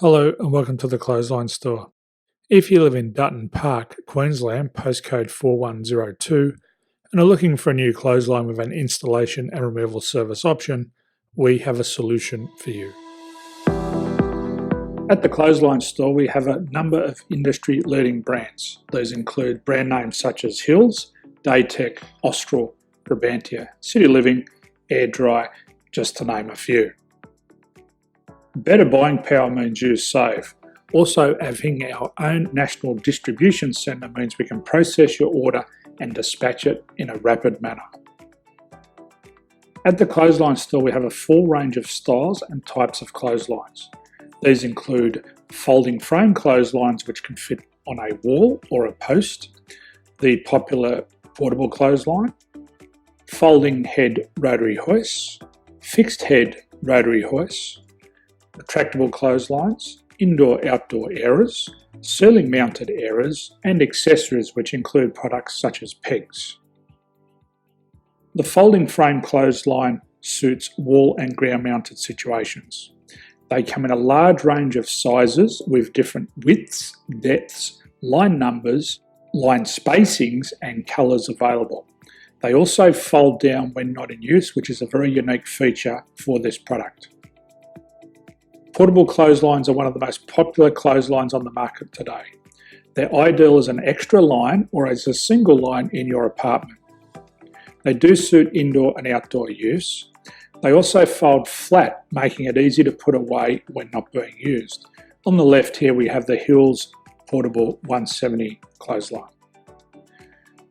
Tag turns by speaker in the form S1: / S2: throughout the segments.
S1: Hello and welcome to the Clothesline Store. If you live in Dutton Park, Queensland, postcode 4102, and are looking for a new clothesline with an installation and removal service option, we have a solution for you. At the Clothesline Store, we have a number of industry-leading brands. These include brand names such as Hills, Daytech, Austral, Brabantia, City Living, Air Dry, just to name a few. Better buying power means you save. Also, having our own national distribution centre means we can process your order and dispatch it in a rapid manner. At the Clothesline Store, we have a full range of styles and types of clotheslines. These include folding frame clotheslines which can fit on a wall or a post, the popular portable clothesline, folding head rotary hoists, fixed head rotary hoists, retractable clotheslines, indoor-outdoor airers, ceiling mounted airers, and accessories which include products such as pegs. The folding frame clothesline suits wall and ground mounted situations. They come in a large range of sizes with different widths, depths, line numbers, line spacings and colours available. They also fold down when not in use, which is a very unique feature for this product. Portable clotheslines are one of the most popular clotheslines on the market today. They're ideal as an extra line or as a single line in your apartment. They do suit indoor and outdoor use. They also fold flat, making it easy to put away when not being used. On the left here we have the Hills Portable 170 clothesline.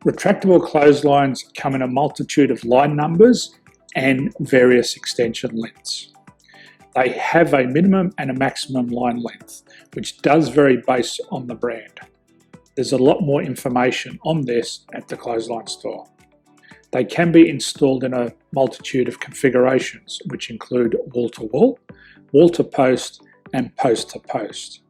S1: Retractable clotheslines come in a multitude of line numbers and various extension lengths. They have a minimum and a maximum line length, which does vary based on the brand. There's a lot more information on this at the Clothesline Store. They can be installed in a multitude of configurations, which include wall-to-wall, wall-to-post, and post-to-post.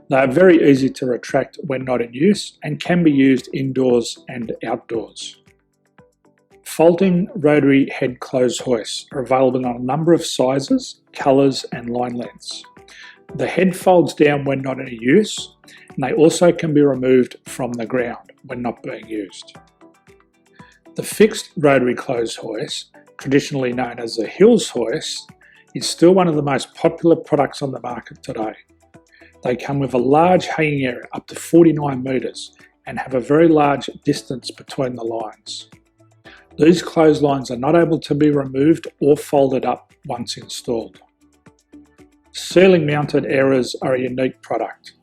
S1: They are very easy to retract when not in use and can be used indoors and outdoors. Folding rotary head clothes hoists are available on a number of sizes, colours and line lengths. The head folds down when not in use, and they also can be removed from the ground when not being used. The fixed rotary clothes hoist, traditionally known as the Hills hoist, is still one of the most popular products on the market today. They come with a large hanging area up to 49 metres and have a very large distance between the lines. These clotheslines are not able to be removed or folded up once installed. Ceiling mounted airers are a unique product.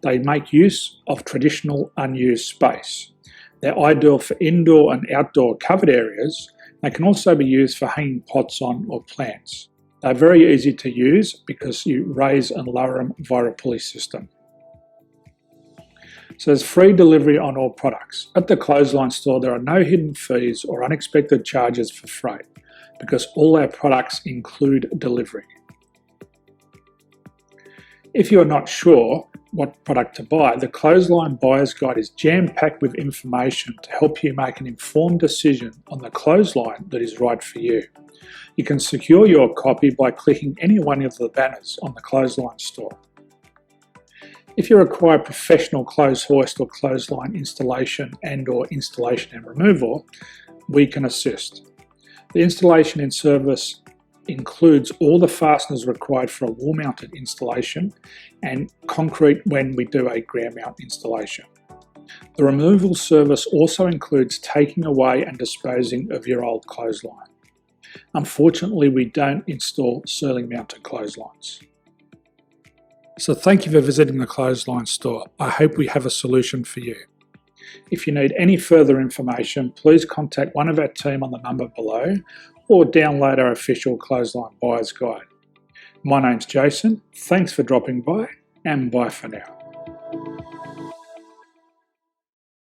S1: They make use of traditional unused space. They're ideal for indoor and outdoor covered areas. They can also be used for hanging pots on or plants. They're very easy to use because you raise and lower them via a pulley system. So there's free delivery on all products. At the Clothesline Store, there are no hidden fees or unexpected charges for freight because all our products include delivery. If you are not sure what product to buy, the Clothesline Buyer's Guide is jam-packed with information to help you make an informed decision on the clothesline that is right for you. You can secure your copy by clicking any one of the banners on the Clothesline Store. If you require professional clothes hoist or clothesline installation and/or installation and removal, we can assist. The installation and service includes all the fasteners required for a wall-mounted installation and concrete when we do a ground mount installation. The removal service also includes taking away and disposing of your old clothesline. Unfortunately, we don't install ceiling mounted clotheslines. So thank you for visiting the Clothesline Store. I hope we have a solution for you. If you need any further information, please contact one of our team on the number below or download our official Clothesline Buyer's Guide. My name's Jason, thanks for dropping by and bye for now.